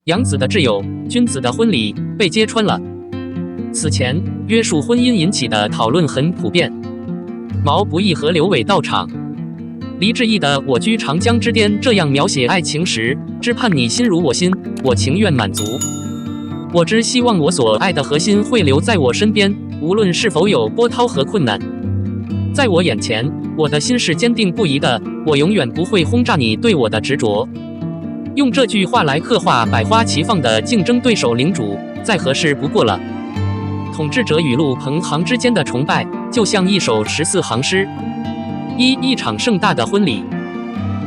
杨子的挚友，君子的婚礼被揭穿了。此前约束婚姻引起的讨论很普遍。毛不易和刘伟到场。黎志毅的《我居长江之巅》这样描写爱情时，只盼你心如我心，我情愿满足。我只希望我所爱的核心会留在我身边，无论是否有波涛和困难。在我眼前，我的心是坚定不移的，我永远不会轰炸你对我的执着。用这句话来刻画百花齐放的竞争对手领主，再合适不过了。统治者与陆鹏航之间的崇拜，就像一首14行诗。一场盛大的婚礼，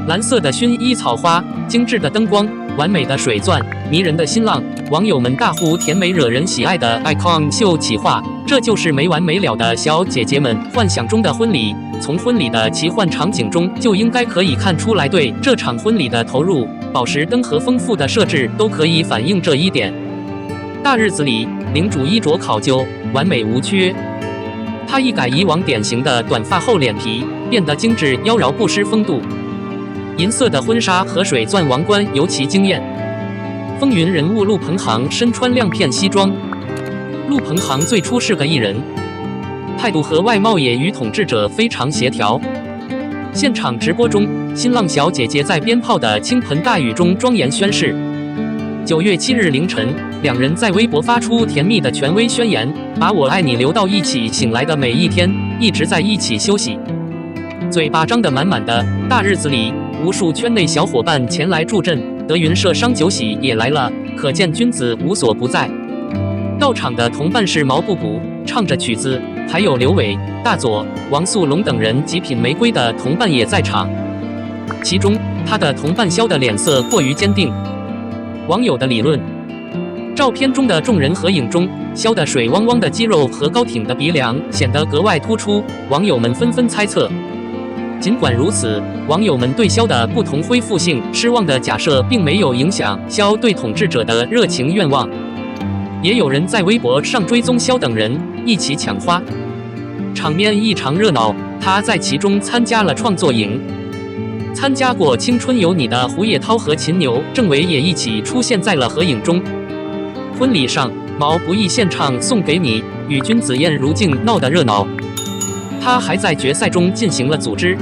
蓝色的薰衣草花，精致的灯光，完美的水钻，迷人的新浪，网友们大呼甜美惹人喜爱的 icon 秀企划，这就是没完没了的小姐姐们幻想中的婚礼。从婚礼的奇幻场景中就应该可以看出来对这场婚礼的投入，宝石灯和丰富的设置都可以反映这一点。大日子里，领主衣着考究，完美无缺。他一改以往典型的短发厚脸皮，变得精致妖娆，不失风度。银色的婚纱和水钻王冠尤其惊艳。风云人物陆鹏航身穿亮片西装。陆鹏航最初是个艺人，态度和外貌也与统治者非常协调。现场直播中，新浪小姐姐在鞭炮的倾盆大雨中庄严宣誓。9月7日凌晨，两人在微博发出甜蜜的权威宣言，把我爱你留到一起醒来的每一天，一直在一起休息。嘴巴张得满满的，大日子里，无数圈内小伙伴前来助阵，德云社商酒喜也来了，可见君子无所不在。到场的同伴是毛不补，唱着曲子，还有刘伟、大佐、王素龙等人，极品玫瑰的同伴也在场。其中，他的同伴萧的脸色过于坚定。网友的理论：照片中的众人合影中，萧的水汪汪的肌肉和高挺的鼻梁显得格外突出，网友们纷纷猜测。尽管如此，网友们对萧的不同恢复性失望的假设并没有影响萧对统治者的热情愿望。也有人在微博上追踪萧等人，一起抢花，场面异常热闹。他在其中参加了创作营。参加过《青春有你》的胡叶涛和秦牛、郑伟也一起出现在了合影中。婚礼上，毛不易献唱《送给你》，与君子燕如静闹得热闹。他还在决赛中进行了组织。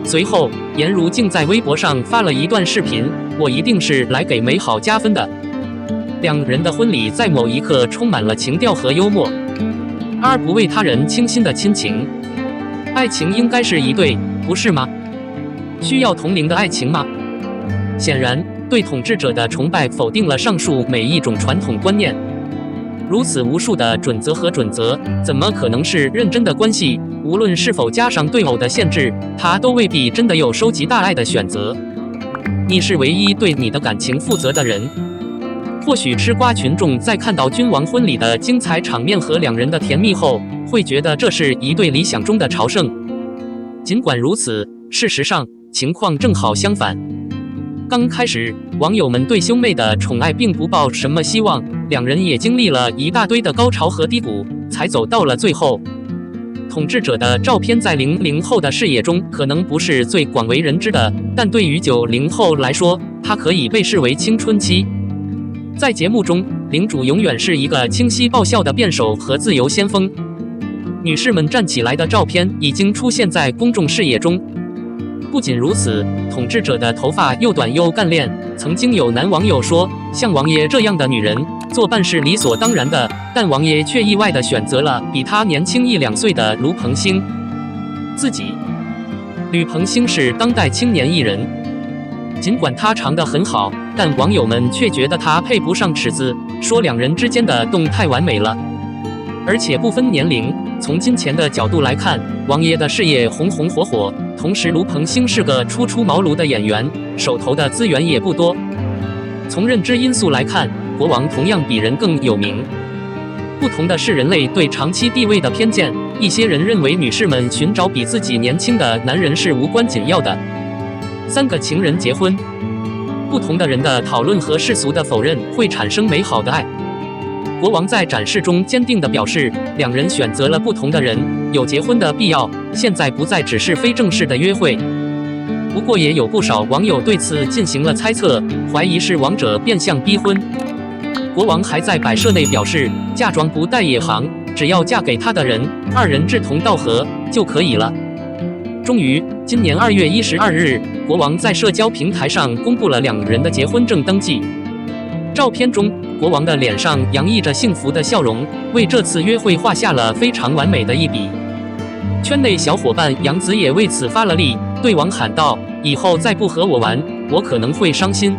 随后，颜如静在微博上发了一段视频：“我一定是来给美好加分的。”两人的婚礼在某一刻充满了情调和幽默，而不为他人倾心的亲情。爱情应该是一对，不是吗？需要同龄的爱情吗？显然，对统治者的崇拜否定了上述每一种传统观念。如此无数的准则和准则，怎么可能是认真的关系？无论是否加上对偶的限制，它都未必真的有收集大爱的选择。你是唯一对你的感情负责的人。或许吃瓜群众在看到君王婚礼的精彩场面和两人的甜蜜后，会觉得这是一对理想中的朝圣。尽管如此，事实上情况正好相反。刚开始，网友们对兄妹的宠爱并不抱什么希望，两人也经历了一大堆的高潮和低谷，才走到了最后。统治者的照片在00后的视野中可能不是最广为人知的，但对于90后来说，它可以被视为青春期。在节目中，领主永远是一个清晰爆笑的辩手和自由先锋。女士们站起来的照片已经出现在公众视野中。不仅如此，统治者的头发又短又干练，曾经有男网友说，像王爷这样的女人作伴是理所当然的，但王爷却意外地选择了比他年轻1-2岁的卢鹏星。吕鹏星是当代青年艺人，尽管他长得很好，但网友们却觉得他配不上尺子，说两人之间的动太完美了。而且不分年龄，从金钱的角度来看，王爷的事业红红火火，同时卢鹏星是个初出茅庐的演员，手头的资源也不多。从认知因素来看，国王同样比人更有名。不同的是人类对长期地位的偏见，一些人认为女士们寻找比自己年轻的男人是无关紧要的。3个情人结婚，不同的人的讨论和世俗的否认会产生美好的爱。国王在展示中坚定地表示，两人选择了不同的人，有结婚的必要，现在不再只是非正式的约会。不过也有不少网友对此进行了猜测，怀疑是王者变相逼婚。国王还在摆设内表示，嫁妆不带野行，只要嫁给他的人，二人志同道合就可以了。终于，今年2月12日，国王在社交平台上公布了2人的结婚证登记。照片中，国王的脸上洋溢着幸福的笑容，为这次约会画下了非常完美的一笔。圈内小伙伴杨紫也为此发了力，对王喊道：“以后再不和我玩，我可能会伤心。”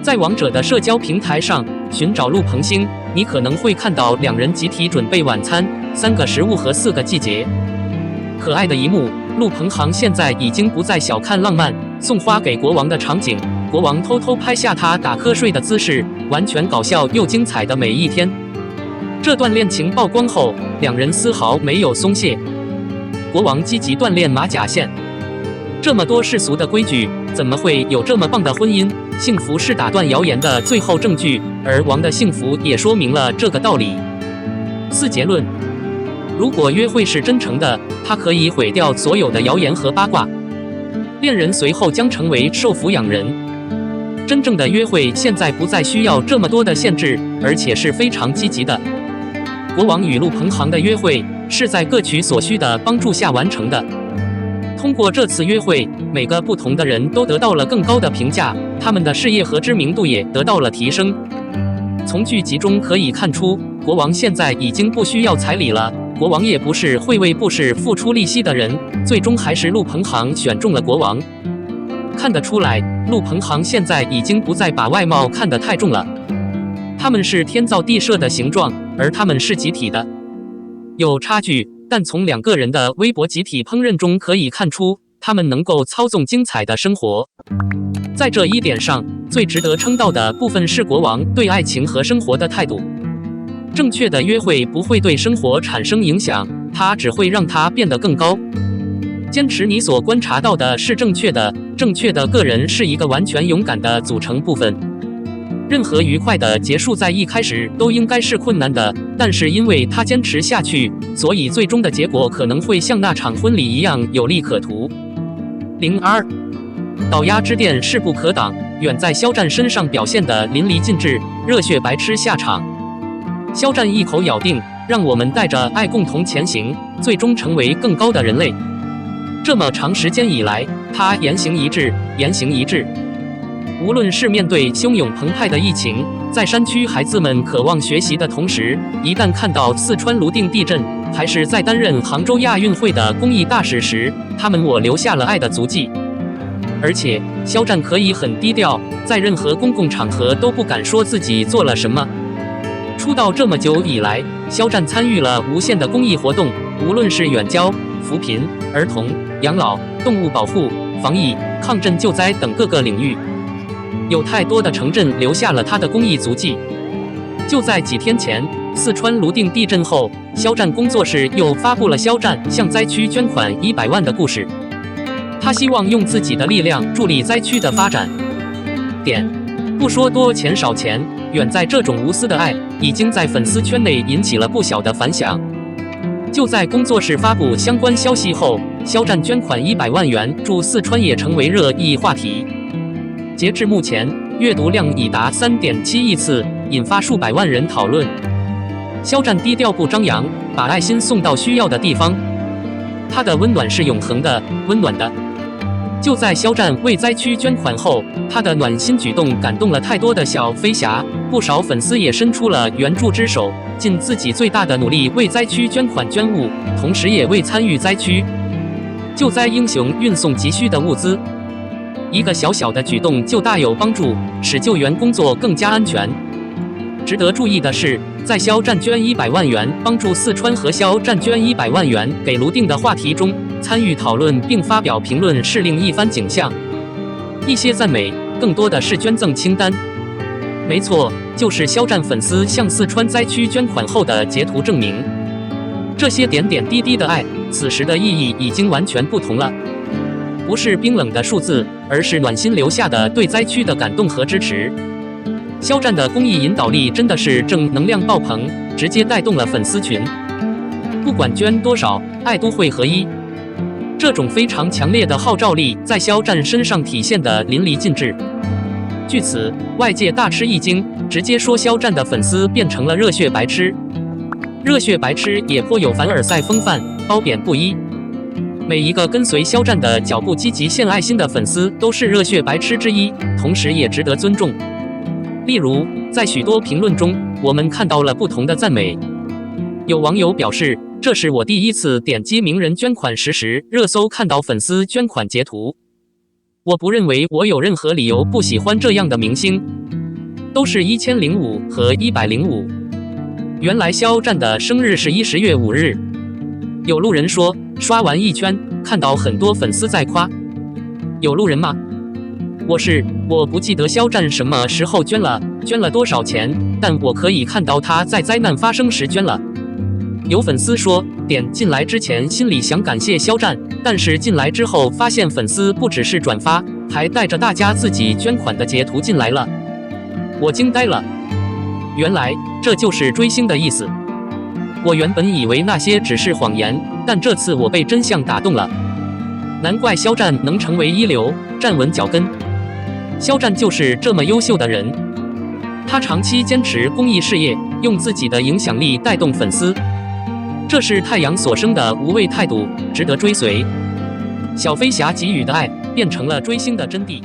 在王者的社交平台上寻找陆鹏星，你可能会看到2人集体准备晚餐、3个食物和4个季节。可爱的一幕，陆鹏航现在已经不再小看浪漫送花给国王的场景，国王偷偷拍下他打瞌睡的姿势，完全搞笑又精彩的每一天。这段恋情曝光后，2人丝毫没有松懈。国王积极锻炼马甲线，这么多世俗的规矩，怎么会有这么棒的婚姻？幸福是打断谣言的最后证据，而王的幸福也说明了这个道理。4结论：如果约会是真诚的，它可以毁掉所有的谣言和八卦。恋人随后将成为受抚养人。真正的约会现在不再需要这么多的限制，而且是非常积极的。国王与陆鹏航的约会是在各取所需的帮助下完成的。通过这次约会，每个不同的人都得到了更高的评价，他们的事业和知名度也得到了提升。从剧集中可以看出，国王现在已经不需要彩礼了。国王也不是会为布氏付出利息的人，最终还是陆鹏航选中了国王。看得出来，陆鹏航现在已经不再把外貌看得太重了。他们是天造地设的形状，而他们是集体的。有差距，但从2个人的微博集体烹饪中可以看出，他们能够操纵精彩的生活。在这一点上，最值得称道的部分是国王对爱情和生活的态度。正确的约会不会对生活产生影响，它只会让它变得更高。坚持你所观察到的是正确的，正确的个人是一个完全勇敢的组成部分。任何愉快的结束在一开始都应该是困难的，但是因为他坚持下去，所以最终的结果可能会像那场婚礼一样有利可图。02倒鸦之电势不可挡，远在肖战身上表现得淋漓尽致，热血白痴下场。肖战一口咬定，让我们带着爱共同前行，最终成为更高的人类。这么长时间以来，他言行一致，言行一致。无论是面对汹涌澎湃的疫情，在山区孩子们渴望学习的同时，一旦看到四川泸定地震，还是在担任杭州亚运会的公益大使时，他们我留下了爱的足迹。而且，肖战可以很低调，在任何公共场合都不敢说自己做了什么。出道这么久以来，肖战参与了无限的公益活动，无论是远交、扶贫、儿童、养老、动物保护、防疫、抗震救灾等各个领域。有太多的城镇留下了他的公益足迹。就在几天前，四川泸定地震后，肖战工作室又发布了肖战向灾区捐款100万的故事。他希望用自己的力量助力灾区的发展。不说多钱少钱，远在这种无私的爱，已经在粉丝圈内引起了不小的反响。就在工作室发布相关消息后，肖战捐款100万元助四川也成为热议话题。截至目前，阅读量已达3.7亿次，引发数百万人讨论。肖战低调不张扬，把爱心送到需要的地方。他的温暖是永恒的，温暖的。就在肖战为灾区捐款后，他的暖心举动感动了太多的小飞侠，不少粉丝也伸出了援助之手，尽自己最大的努力为灾区捐款捐物，同时也为参与灾区救灾英雄运送急需的物资。一个小小的举动就大有帮助，使救援工作更加安全。值得注意的是，在肖战捐100万元帮助四川和肖战捐100万元给泸定的话题中，参与讨论并发表评论是另一番景象。一些赞美，更多的是捐赠清单。没错，就是肖战粉丝向四川灾区捐款后的截图证明。这些点点滴滴的爱，此时的意义已经完全不同了。不是冰冷的数字，而是暖心留下的对灾区的感动和支持。肖战的公益引导力真的是正能量爆棚，直接带动了粉丝群。不管捐多少，爱都会合一。这种非常强烈的号召力在肖战身上体现得淋漓尽致。据此，外界大吃一惊，直接说肖战的粉丝变成了热血白痴。热血白痴也颇有凡尔赛风范，褒贬不一。每一个跟随肖战的脚步积极献爱心的粉丝都是热血白痴之一，同时也值得尊重。例如，在许多评论中，我们看到了不同的赞美。有网友表示，这是我第一次点击名人捐款实时热搜看到粉丝捐款截图。我不认为我有任何理由不喜欢这样的明星，都是1005和105。原来肖战的生日是10月5日。有路人说，刷完一圈，看到很多粉丝在夸。有路人骂我不记得肖战什么时候捐了多少钱，但我可以看到他在灾难发生时捐了。有粉丝说，点进来之前心里想感谢肖战，但是进来之后发现粉丝不只是转发，还带着大家自己捐款的截图进来了。我惊呆了，原来这就是追星的意思。我原本以为那些只是谎言，但这次我被真相打动了。难怪肖战能成为一流，站稳脚跟。肖战就是这么优秀的人，他长期坚持公益事业，用自己的影响力带动粉丝。这是太阳所生的无畏态度，值得追随。小飞侠给予的爱变成了追星的真谛。